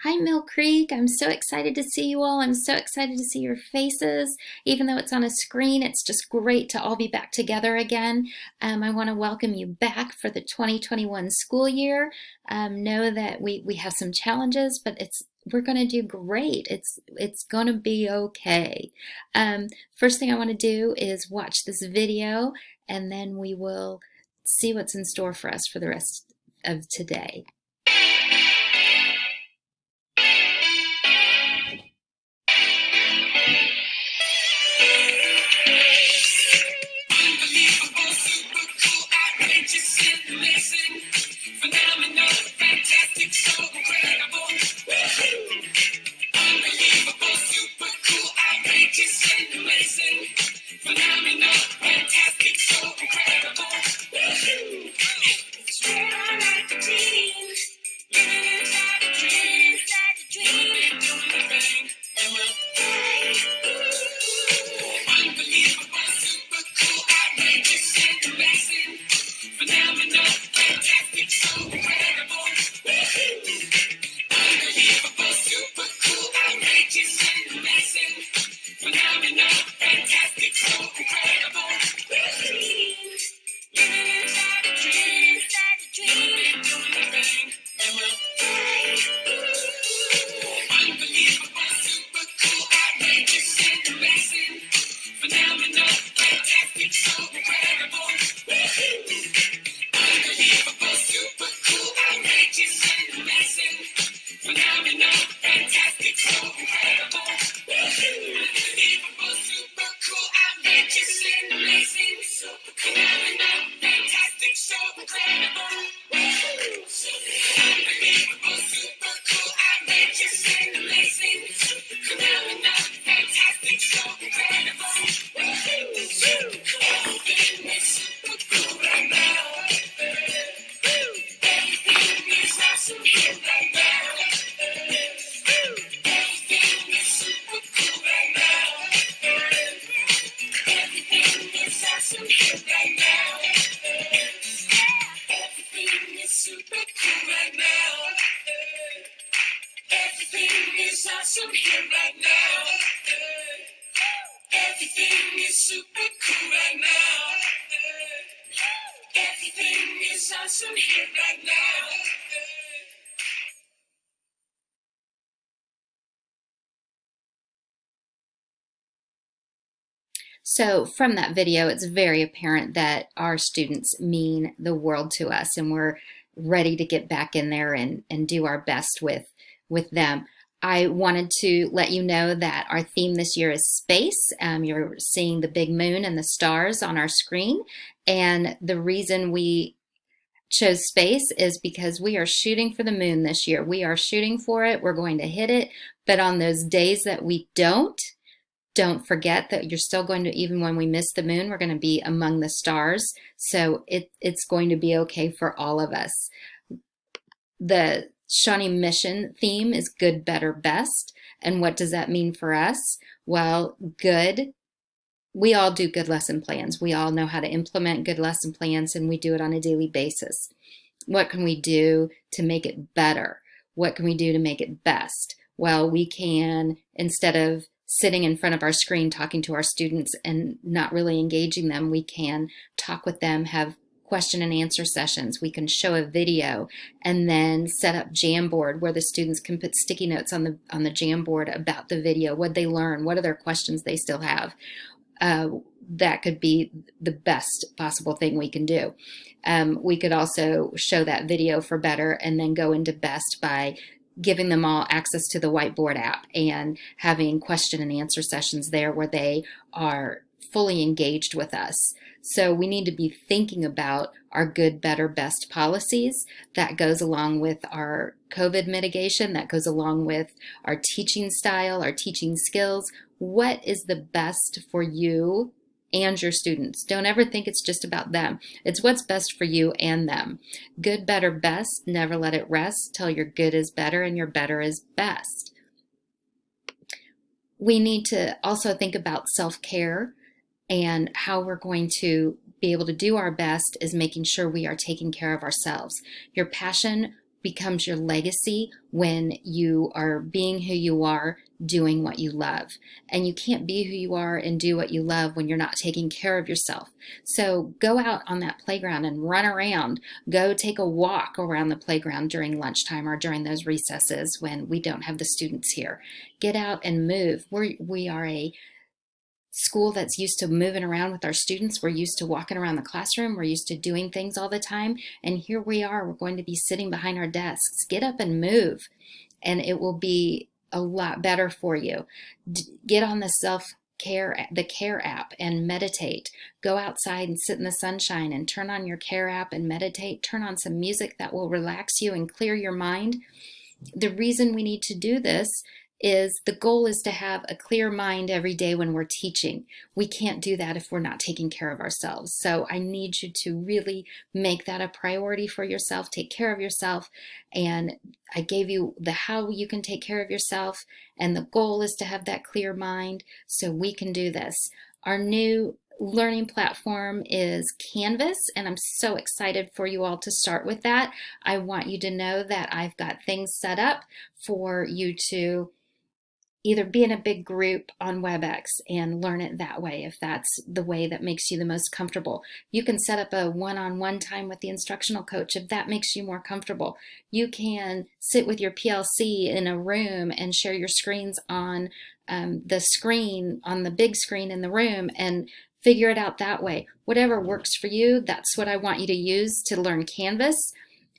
Hi, Mill Creek. I'm so excited to see you all. I'm so excited to see your faces. Even though it's on a screen, it's just great to all be back together again. I want to welcome you back for the 2021 school year. Know that we have some challenges, but we're going to do great. It's going to be okay. First thing I want to do is watch this video, and then we will see what's in store for us for the rest of today. So from that video, it's very apparent that our students mean the world to us, and we're ready to get back in there and do our best with them. I wanted to let you know that our theme this year is space. You're seeing the big moon and the stars on our screen, and the reason we chose space is because we are shooting for the moon this year. We are shooting for it. We're going to hit it, but on those days that we don't forget that you're still going to, even when we miss the moon, we're going to be among the stars. So it's going to be okay for all of us. The Shawnee mission theme is good, better, best. And what does that mean for us? Well, good. We all do good lesson plans. We all know how to implement good lesson plans, and we do it on a daily basis. What can we do to make it better? What can we do to make it best? Well, we can, instead of sitting in front of our screen talking to our students and not really engaging them, we can talk with them, have question and answer sessions. We can show a video and then set up Jamboard where the students can put sticky notes on the Jamboard about the video, what they learn, what are their questions they still have. That could be the best possible thing we can do. We could also show that video for better and then go into best by giving them all access to the Whiteboard app and having question and answer sessions there where they are fully engaged with us. So we need to be thinking about our good, better, best policies. That goes along with our COVID mitigation. That goes along with our teaching style, our teaching skills. What is the best for you and your students? Don't ever think it's just about them. It's what's best for you and them. Good, better, best. Never let it rest till your good is better and your better is best. We need to also think about self-care, and how we're going to be able to do our best is making sure we are taking care of ourselves. Your passion becomes your legacy when you are being who you are, doing what you love. And you can't be who you are and do what you love when you're not taking care of yourself. So go out on that playground and run around. Go take a walk around the playground during lunchtime or during those recesses when we don't have the students here. Get out and move. We are a school that's used to moving around with our students. We're used to walking around the classroom. We're used to doing things all the time. And here we are, we're going to be sitting behind our desks. Get up and move, and it will be a lot better for you. Get on the Care app and meditate. Go outside and sit in the sunshine and turn on your Care app and meditate. Turn on some music that will relax you and clear your mind. The reason we need to do this is the goal is to have a clear mind every day when we're teaching. We can't do that if we're not taking care of ourselves. So I need you to really make that a priority for yourself. Take care of yourself. And I gave you the how you can take care of yourself. And the goal is to have that clear mind so we can do this. Our new learning platform is Canvas, and I'm so excited for you all to start with that. I want you to know that I've got things set up for you to either be in a big group on WebEx and learn it that way, if that's the way that makes you the most comfortable. You can set up a one-on-one time with the instructional coach if that makes you more comfortable. You can sit with your PLC in a room and share your screens on the big screen in the room, and figure it out that way. Whatever works for you, that's what I want you to use to learn Canvas.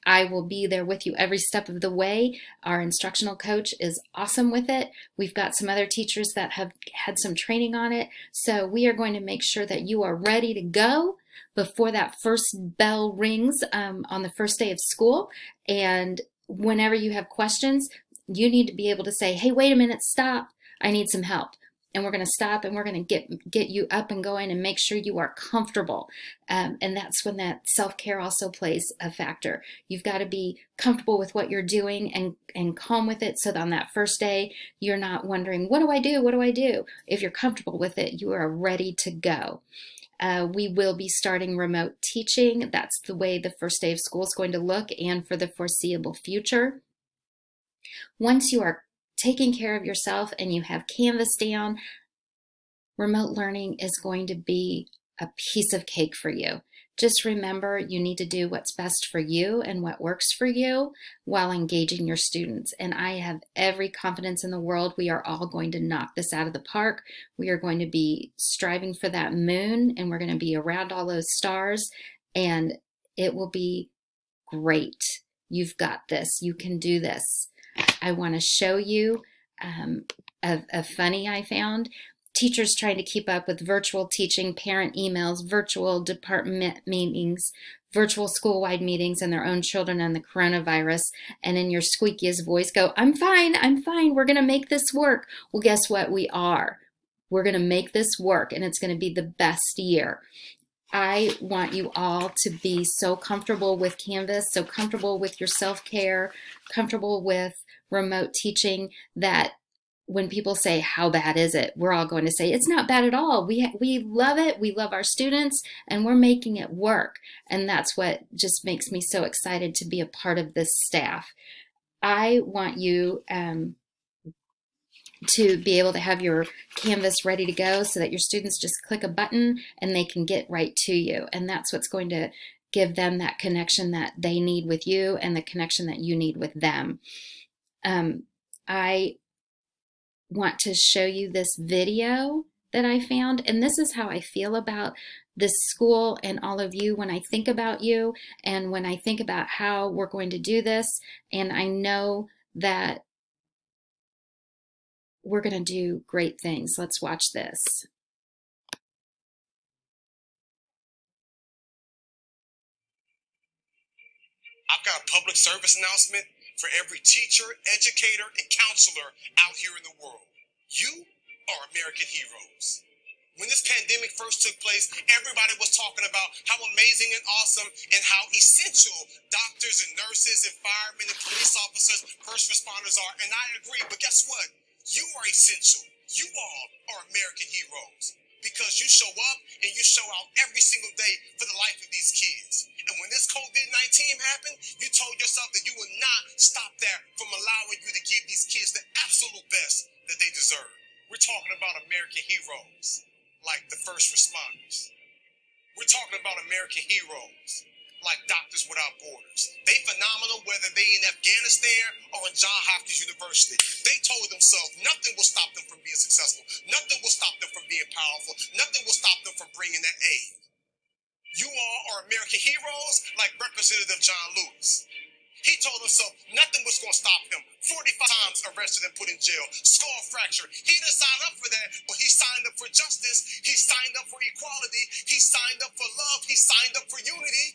I will be there with you every step of the way. Our instructional coach is awesome with it. We've got some other teachers that have had some training on it. So we are going to make sure that you are ready to go before that first bell rings on the first day of school. And whenever you have questions, you need to be able to say, hey, wait a minute, stop. I need some help. And we're going to stop and we're going to get you up and going and make sure you are comfortable. And that's when that self-care also plays a factor. You've got to be comfortable with what you're doing and calm with it, so that on that first day, you're not wondering, what do I do? What do I do? If you're comfortable with it, you are ready to go. We will be starting remote teaching. That's the way the first day of school is going to look, and for the foreseeable future. Once you are taking care of yourself and you have Canvas down, remote learning is going to be a piece of cake for you. Just remember, you need to do what's best for you and what works for you while engaging your students. And I have every confidence in the world we are all going to knock this out of the park. We are going to be striving for that moon, and we're going to be around all those stars, and it will be great. You've got this. You can do this. I want to show you a funny I found. Teachers trying to keep up with virtual teaching, parent emails, virtual department meetings, virtual school-wide meetings, and their own children on the coronavirus, and in your squeakiest voice go, I'm fine, we're going to make this work. Well, guess what? We are. We're going to make this work, and it's going to be the best year. I want you all to be so comfortable with Canvas, so comfortable with your self-care, comfortable with remote teaching, that when people say, how bad is it? We're all going to say, it's not bad at all. We love it. We love our students, and we're making it work. And that's what just makes me so excited to be a part of this staff. I want you to be able to have your Canvas ready to go so that your students just click a button and they can get right to you. And that's what's going to give them that connection that they need with you and the connection that you need with them. I want to show you this video that I found, and this is how I feel about this school and all of you when I think about you and when I think about how we're going to do this. And I know that we're going to do great things. Let's watch this. I've got a public service announcement for every teacher, educator, and counselor out here in the world. You are American heroes. When this pandemic first took place, everybody was talking about how amazing and awesome and how essential doctors and nurses and firemen and police officers, first responders are. And I agree, but guess what? You are essential. You all are American heroes. because you show up and you show out every single day for the life of these kids. And when this COVID-19 happened, you told yourself that you would not stop that from allowing you to give these kids the absolute best that they deserve. We're talking about American heroes like the first responders. We're talking about American heroes like Doctors Without Borders. They phenomenal whether they in Afghanistan or in Johns Hopkins University. They told themselves nothing will stop them from being successful. Nothing will stop them from being powerful. Nothing will stop them from bringing that aid. You all are American heroes like Representative John Lewis. He told himself nothing was going to stop him. 45 times arrested and put in jail. Skull fracture. He didn't sign up for that, but he signed up for justice. He signed up for equality. He signed up for love. He signed up for unity.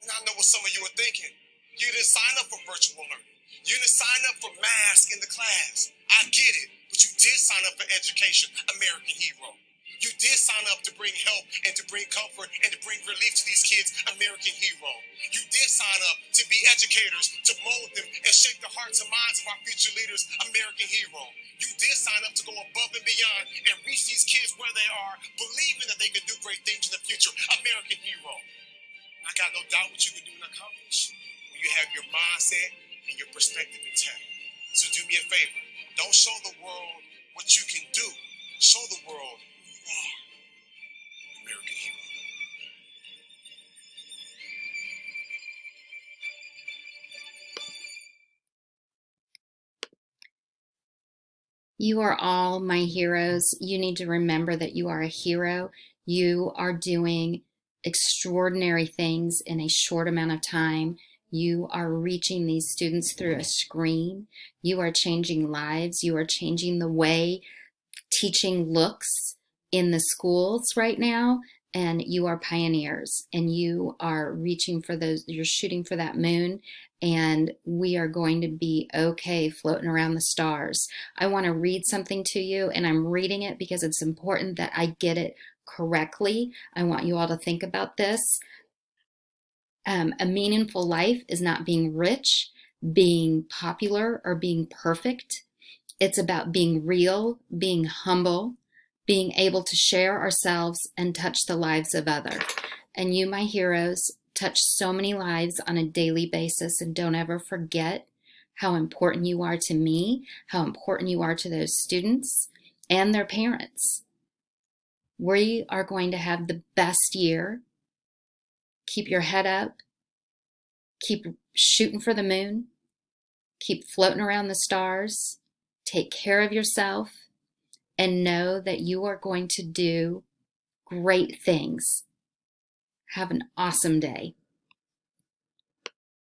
And I know what some of you are thinking. You didn't sign up for virtual learning. You didn't sign up for masks in the class. I get it, but you did sign up for education, American hero. You did sign up to bring help and to bring comfort and to bring relief to these kids, American hero. You did sign up to be educators, to mold them and shape the hearts and minds of our future leaders, American hero. You did sign up to go above and beyond and reach these kids where they are, believing that they can do great things in the future, American hero. I got no doubt what you can do and accomplish when you have your mindset and your perspective intact. So do me a favor. Don't show the world what you can do. Show the world who you are. American hero. You are all my heroes. You need to remember that you are a hero. You are doing extraordinary things in a short amount of time. You are reaching these students through a screen. You are changing lives. You are changing the way teaching looks in the schools right now. And you are pioneers, and you are reaching for those, you're shooting for that moon, and we are going to be okay floating around the stars. I want to read something to you, and I'm reading it because it's important that I get it correctly. I want you all to think about this. A meaningful life is not being rich, being popular, or being perfect. It's about being real, being humble, being able to share ourselves and touch the lives of others. And you, my heroes, touch so many lives on a daily basis, and don't ever forget how important you are to me, how important you are to those students and their parents. We are going to have the best year. Keep your head up. Keep shooting for the moon. Keep floating around the stars. Take care of yourself. And know that you are going to do great things. Have an awesome day.